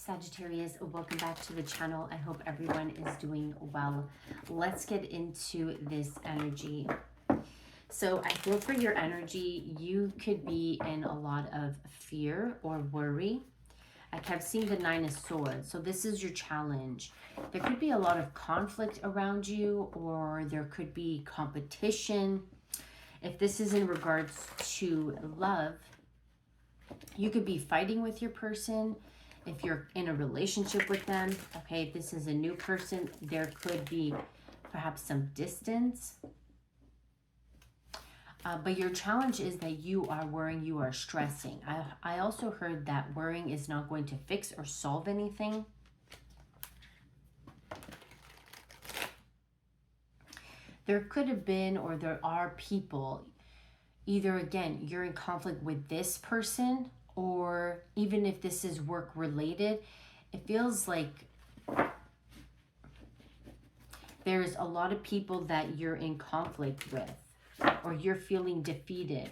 Sagittarius, welcome back to the channel. I hope everyone is doing well. Let's get into this energy. So I feel for your energy, you could be in a lot of fear or worry. I kept seeing the Nine of Swords. So this is your challenge. There could be a lot of conflict around you, or there could be competition. If this is in regards to love, you could be fighting with your person. If you're in a relationship with them, okay, if this is a new person, there could be perhaps some distance. But your challenge is that you are worrying, you are stressing. I also heard that worrying is not going to fix or solve anything. There could have been, or there are people, either again, you're in conflict with this person, or even if this is work related, it feels like there's a lot of people that you're in conflict with, or you're feeling defeated,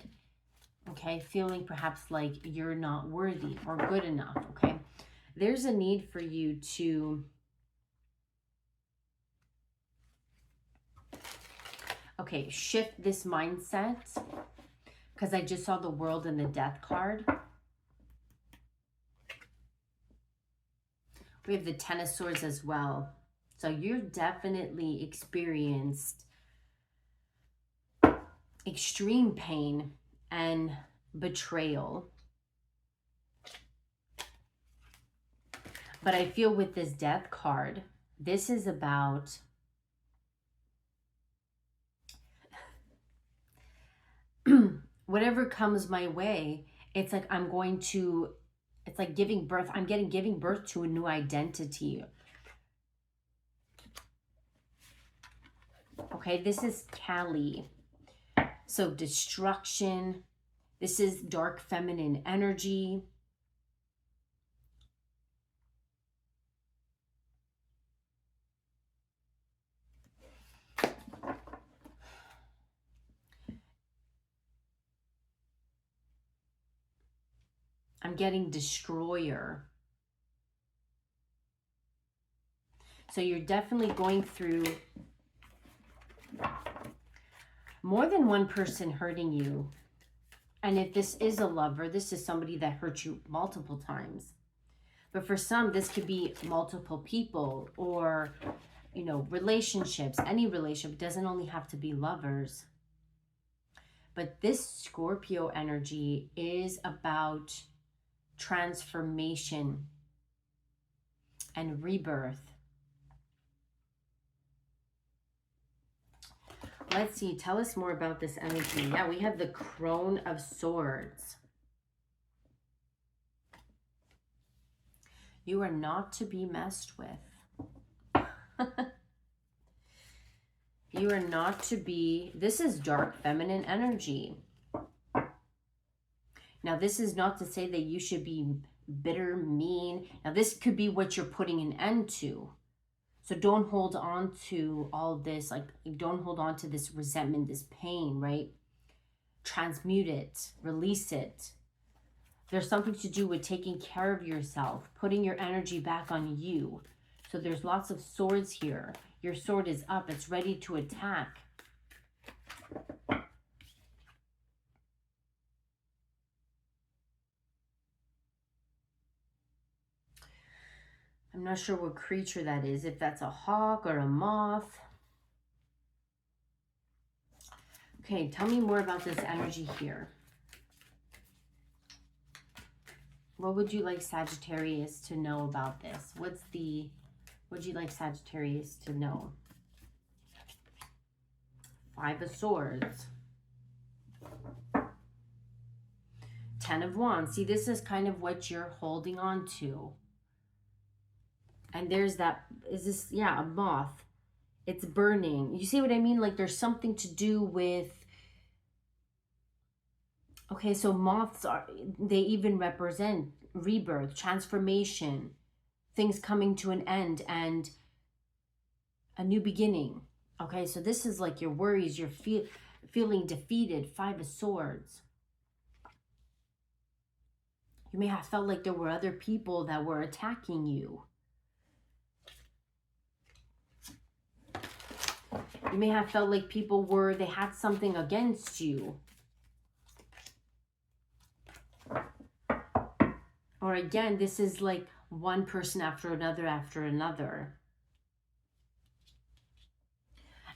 okay? Feeling perhaps like you're not worthy or good enough, okay? There's a need for you to, okay, shift this mindset, because I just saw the World and the Death card. We have the Ten of Swords as well. So you're definitely experienced extreme pain and betrayal. But I feel with this Death card, this is about whatever comes my way. It's like I'm going to, it's like giving birth. I'm giving birth to a new identity. Okay, this is Kali. So destruction. This is dark feminine energy. I'm getting destroyer. So you're definitely going through more than one person hurting you. And if this is a lover, this is somebody that hurt you multiple times. But for some, this could be multiple people, or, you know, relationships. Any relationship doesn't only have to be lovers. But this Scorpio energy is about transformation and rebirth. Let's see, tell us more about this energy. Yeah, we have the Crone of Swords. You are not to be messed with. You are not to be, this is dark feminine energy. Now, this is not to say that you should be bitter, mean. Now, this could be what you're putting an end to. So don't hold on to all this, like, don't hold on to this resentment, this pain, right? Transmute it, release it. There's something to do with taking care of yourself, putting your energy back on you. So there's lots of swords here. Your sword is up, it's ready to attack. I'm not sure what creature that is, if that's a hawk or a moth. Okay, tell me more about this energy here. What would you like Sagittarius to know about this? What would you like Sagittarius to know? Five of Swords. Ten of Wands. See, this is kind of what you're holding on to. And there's that, is this, yeah, a moth. It's burning. You see what I mean? Like there's something to do with, okay, so moths are, they even represent rebirth, transformation, things coming to an end and a new beginning. Okay, so this is like your worries, you're feeling defeated. Five of Swords. You may have felt like there were other people that were attacking you. You may have felt like people they had something against you. Or again, this is like one person after another.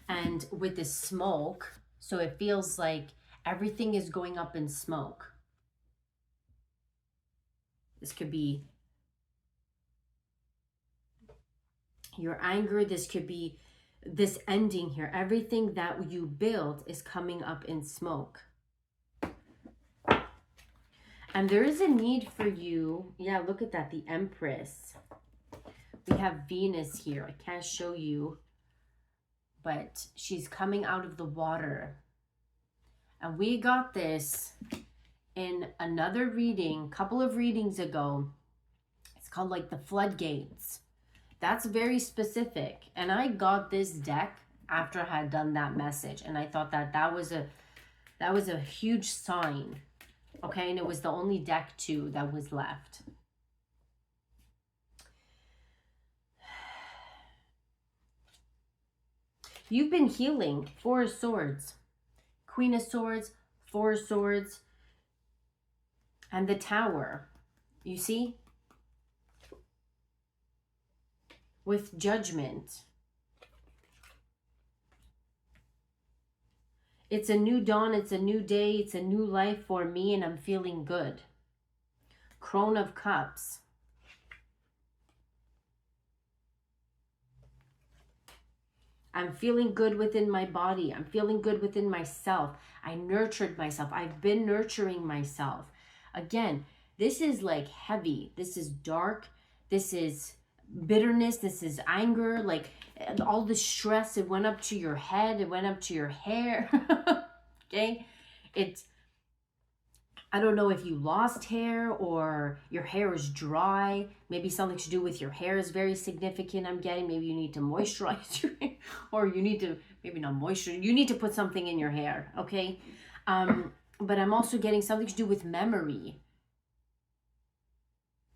And with this smoke, so it feels like everything is going up in smoke. This could be your anger. This could be this ending here. Everything that you built is coming up in smoke. And there is a need for you. Yeah, look at that. The Empress. We have Venus here. I can't show you, but she's coming out of the water. And we got this in another reading, a couple of readings ago. It's called like the floodgates. That's very specific. And I got this deck after I had done that message. And I thought that was a huge sign. Okay, and it was the only deck too that was left. You've been healing. Four of Swords, Queen of Swords, Four of Swords, and the Tower. You see? With Judgment. It's a new dawn, it's a new day, it's a new life for me, and I'm feeling good. Crone of Cups. I'm feeling good within my body. I'm feeling good within myself. I nurtured myself. I've been nurturing myself. Again, this is like heavy. This is dark. This is bitterness. This is anger. Like all the stress, it went up to your head. It went up to your hair. Okay? I don't know if you lost hair or your hair is dry. Maybe something to do with your hair is very significant, I'm getting. Maybe you need to moisturize your hair, or you need to, maybe not moisturize, you need to put something in your hair, okay? But I'm also getting something to do with memory.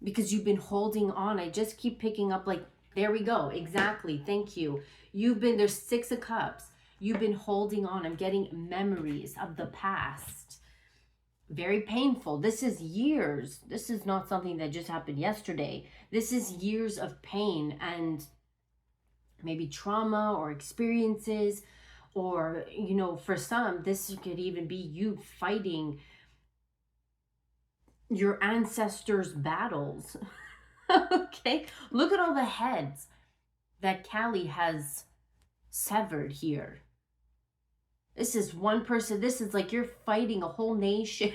Because you've been holding on. I just keep picking up, like, there we go. Exactly. Thank you. There's Six of Cups. You've been holding on. I'm getting memories of the past. Very painful. This is years. This is not something that just happened yesterday. This is years of pain and maybe trauma or experiences, or, you know, for some, this could even be you fighting your ancestors' battles. Okay? Look at all the heads that Kali has severed here. This is one person. This is like you're fighting a whole nation.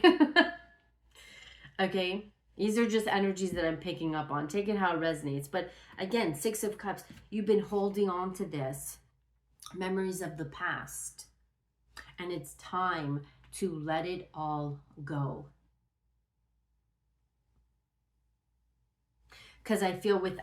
Okay? These are just energies that I'm picking up on. Take it how it resonates. But again, Six of Cups. You've been holding on to this. Memories of the past. And it's time to let it all go. Because I feel with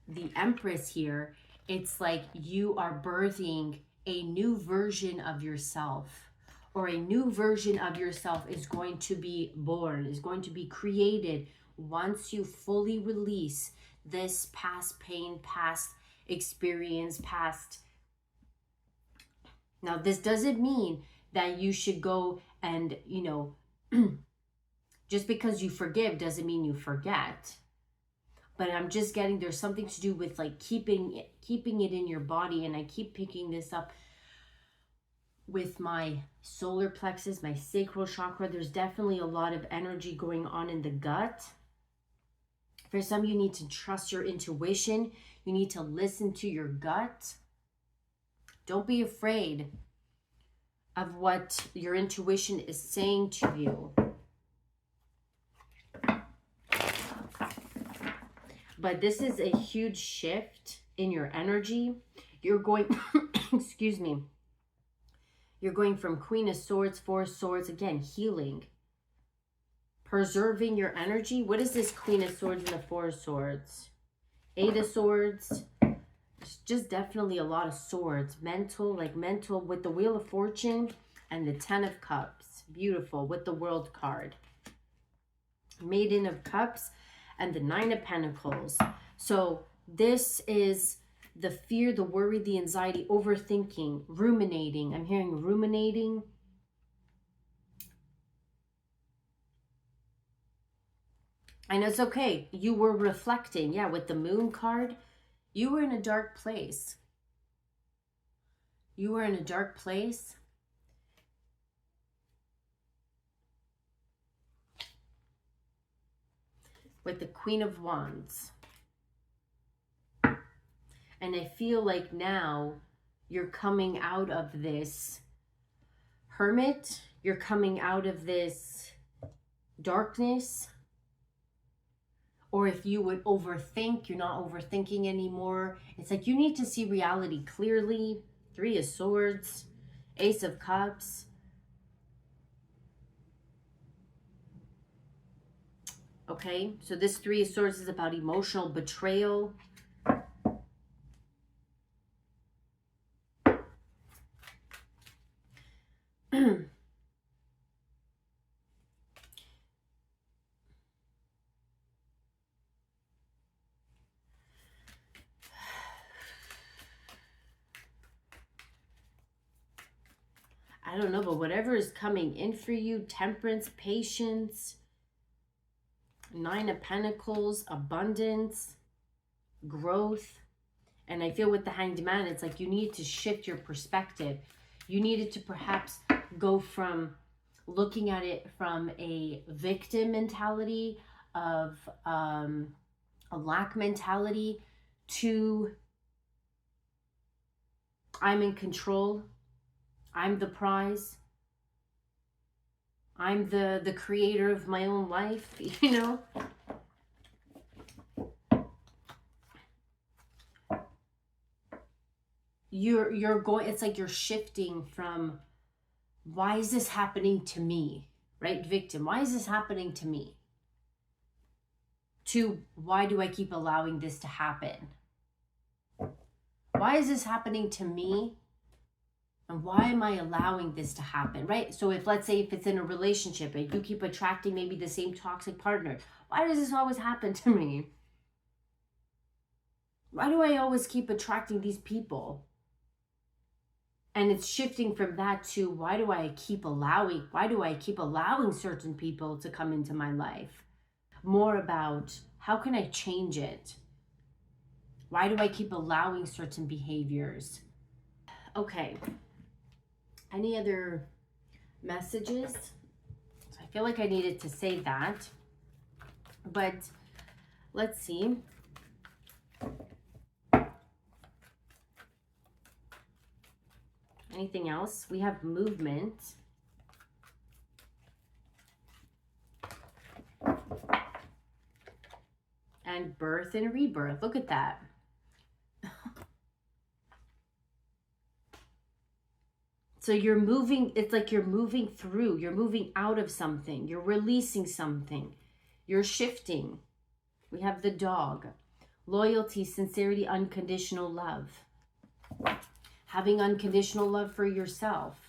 the Empress here, it's like you are birthing a new version of yourself, or a new version of yourself is going to be born, is going to be created once you fully release this past pain, past experience, past. Now, this doesn't mean that you should go and, you know, just because you forgive doesn't mean you forget. But I'm just getting, there's something to do with like keeping it in your body. And I keep picking this up with my solar plexus, my sacral chakra. There's definitely a lot of energy going on in the gut. For some, you need to trust your intuition. You need to listen to your gut. Don't be afraid of what your intuition is saying to you. But this is a huge shift in your energy. You're going, excuse me. You're going from Queen of Swords, Four of Swords, again, healing. Preserving your energy. What is this Queen of Swords and the Four of Swords? Eight of Swords. It's just definitely a lot of swords. Mental, like mental with the Wheel of Fortune and the Ten of Cups. Beautiful with the World card. Maiden of Cups, and the Nine of Pentacles. So this is the fear, the worry, the anxiety, overthinking, ruminating. I'm hearing ruminating. And it's okay. You were reflecting. Yeah, with the Moon card, you were in a dark place. You were in a dark place. With the Queen of Wands. And I feel like now you're coming out of this Hermit. You're coming out of this darkness. Or if you would overthink, you're not overthinking anymore. It's like you need to see reality clearly. Three of Swords, Ace of Cups. Okay, so this Three of Swords is about emotional betrayal. I don't know, but whatever is coming in for you, temperance, patience, Nine of Pentacles, abundance, growth. And I feel with the Hanged Man, it's like you need to shift your perspective. You needed to perhaps go from looking at it from a victim mentality of a lack mentality to I'm in control. I'm the prize. I'm the creator of my own life, you know? You're going, it's like you're shifting from why is this happening to me, right? Victim, why is this happening to me? To why do I keep allowing this to happen? Why is this happening to me? And why am I allowing this to happen, right? So if, let's say, if it's in a relationship and you keep attracting maybe the same toxic partner, why does this always happen to me? Why do I always keep attracting these people? And it's shifting from that to why do I keep allowing certain people to come into my life? More about how can I change it? Why do I keep allowing certain behaviors? Okay. Any other messages? I feel like I needed to say that. But let's see. Anything else? We have movement. And birth and rebirth. Look at that. So you're moving, it's like you're moving through, you're moving out of something, you're releasing something, you're shifting. We have the dog. Loyalty, sincerity, unconditional love. Having unconditional love for yourself.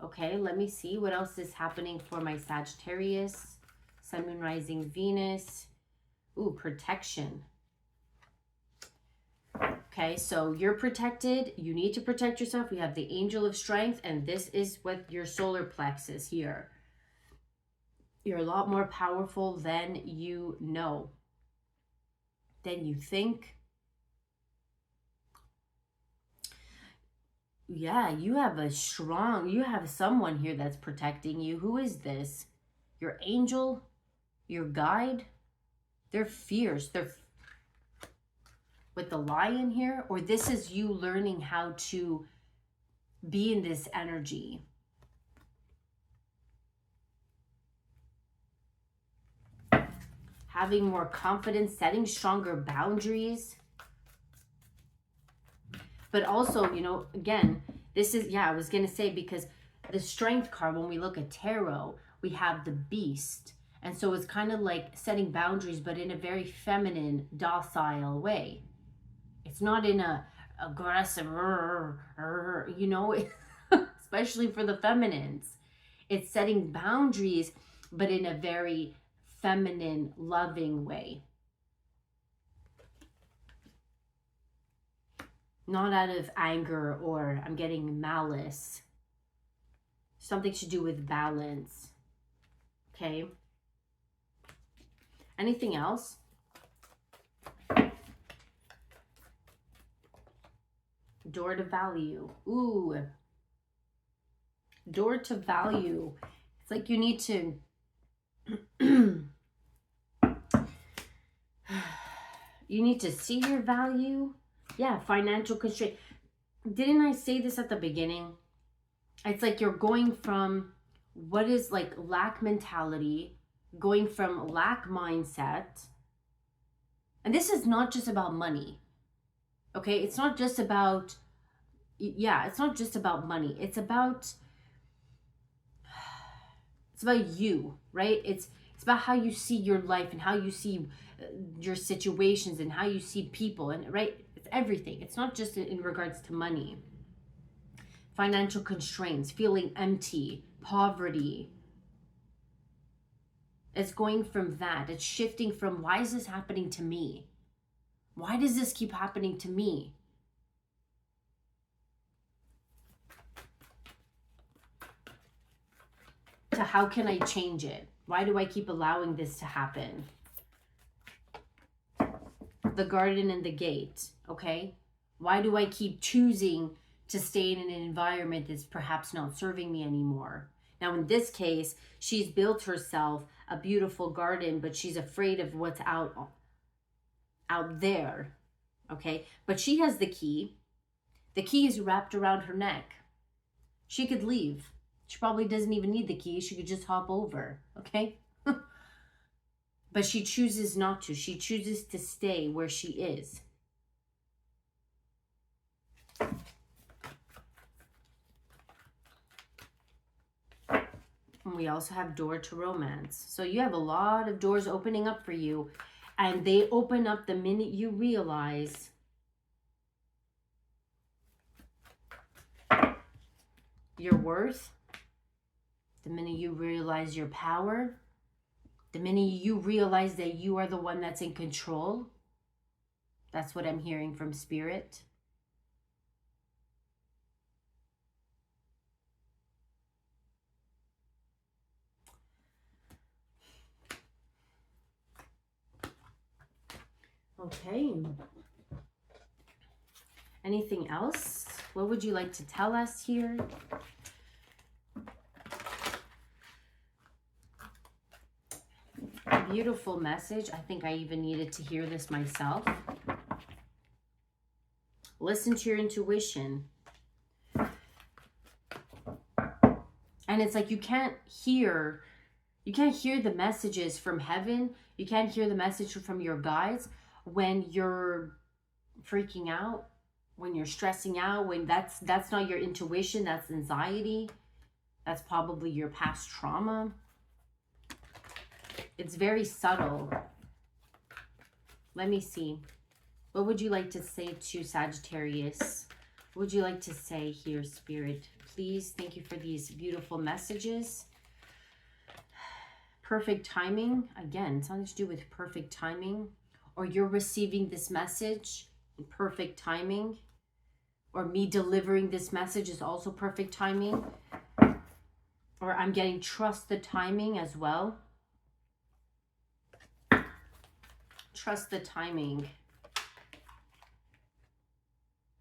Okay, let me see what else is happening for my Sagittarius. Sun, Moon, Rising, Venus. Ooh, protection. Okay, so you're protected. You need to protect yourself. We have the Angel of Strength, and this is what your solar plexus here. You're a lot more powerful than you know, than you think. Yeah, you have someone here that's protecting you. Who is this? Your angel? Your guide? They're fierce. They're with the Lion here, or this is you learning how to be in this energy. Having more confidence, setting stronger boundaries. But also, you know, again, this is, yeah, I was going to say, because the Strength card, when we look at tarot, we have the Beast. And so it's kind of like setting boundaries, but in a very feminine, docile way. It's not in a aggressive, you know, especially for the feminines. It's setting boundaries, but in a very feminine, loving way. Not out of anger or I'm getting malice. Something to do with balance. Okay. Anything else? Door to value. Ooh. Door to value. It's like you need to you need to see your value. Yeah, financial constraint. Didn't I say this at the beginning? It's like you're going from what is like lack mentality, going from lack mindset. And this is not just about money. Okay? It's not just about, yeah, it's not just about money. It's about you, right? It's about how you see your life and how you see your situations and how you see people, and right? It's everything. It's not just in regards to money. Financial constraints, feeling empty, poverty. It's going from that. It's shifting from, why is this happening to me? Why does this keep happening to me? To how can I change it? Why do I keep allowing this to happen? The garden and the gate, okay? Why do I keep choosing to stay in an environment that's perhaps not serving me anymore? Now, in this case, she's built herself a beautiful garden, but she's afraid of what's out there, okay? But she has the key. The key is wrapped around her neck. She could leave. She probably doesn't even need the key. She could just hop over, okay? But she chooses not to. She chooses to stay where she is. And we also have door to romance. So you have a lot of doors opening up for you. And they open up the minute you realize your worth. The minute you realize your power. The minute you realize that you are the one that's in control. That's what I'm hearing from Spirit. Okay. Anything else? What would you like to tell us here? Beautiful message. I think I even needed to hear this myself. Listen to your intuition. And it's like you can't hear the messages from heaven. You can't hear the message from your guides when you're freaking out, when you're stressing out, when that's not your intuition, that's anxiety. That's probably your past trauma. It's very subtle. Let me see. What would you like to say to Sagittarius? What would you like to say here, Spirit? Please, thank you for these beautiful messages. Perfect timing. Again, something to do with perfect timing. Or you're receiving this message in perfect timing. Or me delivering this message is also perfect timing. Or I'm getting trust the timing as well. Trust the timing.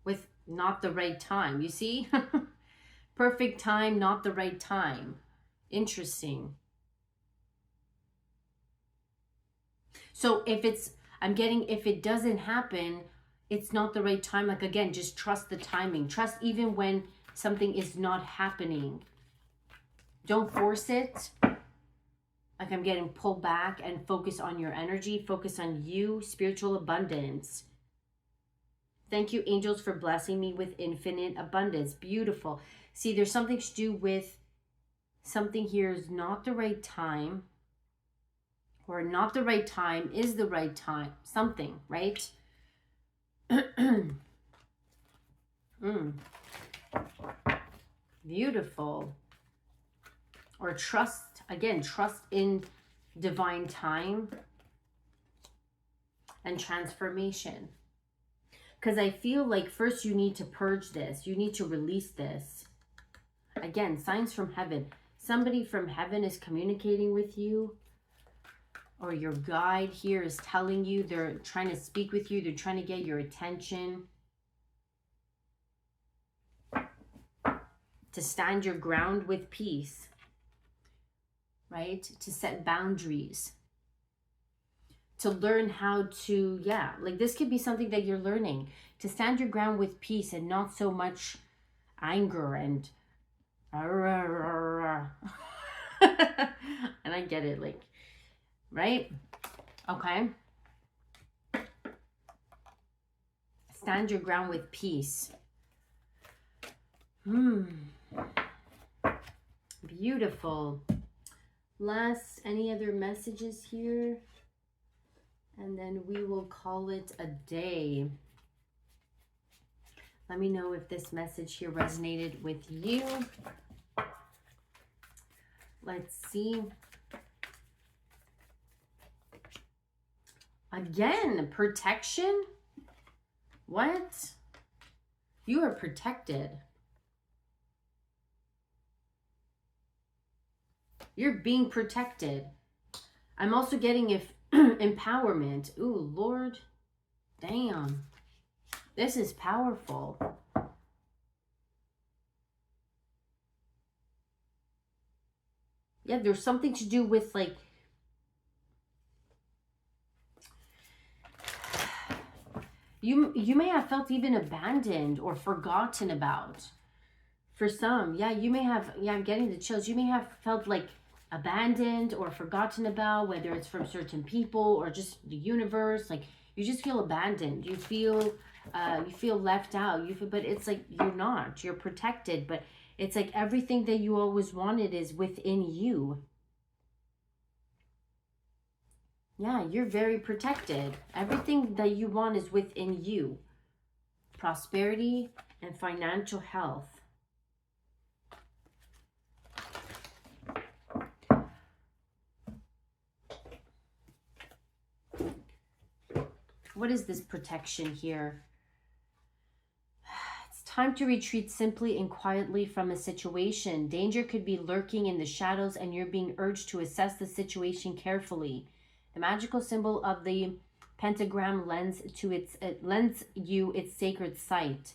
With not the right time. You see? Perfect time, not the right time. Interesting. So if it doesn't happen, it's not the right time. Like again, just trust the timing. Trust even when something is not happening. Don't force it. Like I'm getting pulled back and focus on your energy. Focus on you, spiritual abundance. Thank you, angels, for blessing me with infinite abundance. Beautiful. See, there's something to do with something here is not the right time. Or not the right time is the right time. Something, right? Beautiful. Or trust, again, trust in divine time, and transformation. Because I feel like first you need to purge this. You need to release this. Again, signs from heaven. Somebody from heaven is communicating with you, or your guide here is telling you, they're trying to speak with you. They're trying to get your attention. To stand your ground with peace, right? To set boundaries. To learn how to, yeah, like this could be something that you're learning. To stand your ground with peace and not so much anger and and I get it, like, right? Okay. Stand your ground with peace. Beautiful. Last, any other messages here? And then we will call it a day. Let me know if this message here resonated with you. Let's see. Again, protection? What? You are protected. You're being protected. I'm also getting if empowerment. Ooh, Lord. Damn. This is powerful. Yeah, there's something to do with like you may have felt even abandoned or forgotten about. For some, yeah, you may have, yeah, I'm getting the chills. You may have felt like abandoned or forgotten about, whether it's from certain people or just the universe. Like you just feel abandoned. You feel left out. You feel, but it's like you're not. You're protected, but it's like everything that you always wanted is within you. Yeah, you're very protected. Everything that you want is within you. Prosperity and financial health. What is this protection here? It's time to retreat simply and quietly from a situation. Danger could be lurking in the shadows and you're being urged to assess the situation carefully. The magical symbol of the pentagram lends you its sacred sight.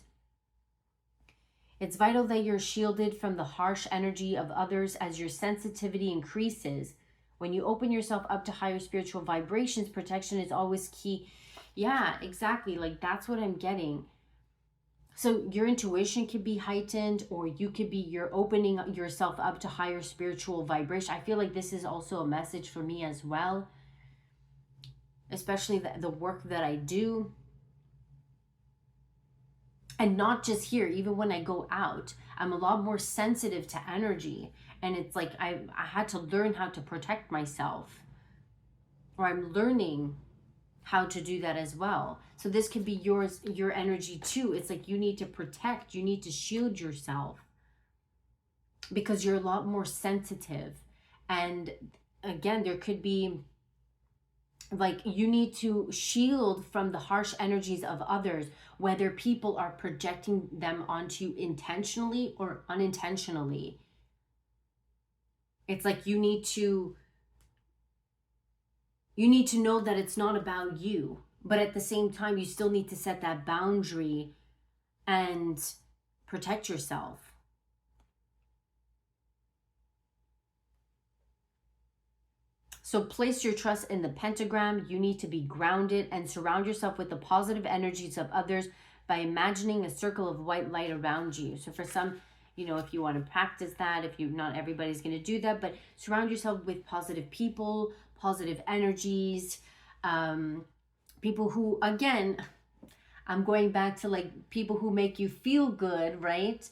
It's vital that you're shielded from the harsh energy of others as your sensitivity increases. When you open yourself up to higher spiritual vibrations, protection is always key. Yeah, exactly. Like that's what I'm getting. So your intuition could be heightened, or you're opening yourself up to higher spiritual vibration. I feel like this is also a message for me as well, especially the work that I do. And not just here, even when I go out, I'm a lot more sensitive to energy. And it's like I had to learn how to protect myself, or I'm learning how to do that as well. So this could be your energy too. It's like you need to protect, you need to shield yourself because you're a lot more sensitive. And again, there could be like you need to shield from the harsh energies of others, whether people are projecting them onto you intentionally or unintentionally. It's like you need to know that it's not about you, but at the same time, you still need to set that boundary and protect yourself. So place your trust in the pentagram. You need to be grounded and surround yourself with the positive energies of others by imagining a circle of white light around you. So for some, if you want to practice that, not everybody's going to do that, but surround yourself with positive people, positive energies, people who, again, I'm going back to like people who make you feel good, right?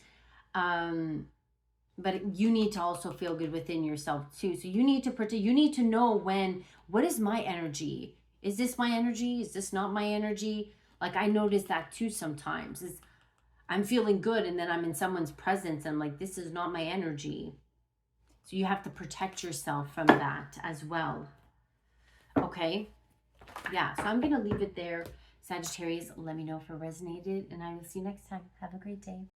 But you need to also feel good within yourself too. So you need to protect, you need to know what is my energy? Is this my energy? Is this not my energy? Like I notice that too sometimes. I'm feeling good and then I'm in someone's presence and like, this is not my energy. So you have to protect yourself from that as well. Okay? Yeah, so I'm going to leave it there. Sagittarius, let me know if it resonated, and I will see you next time. Have a great day.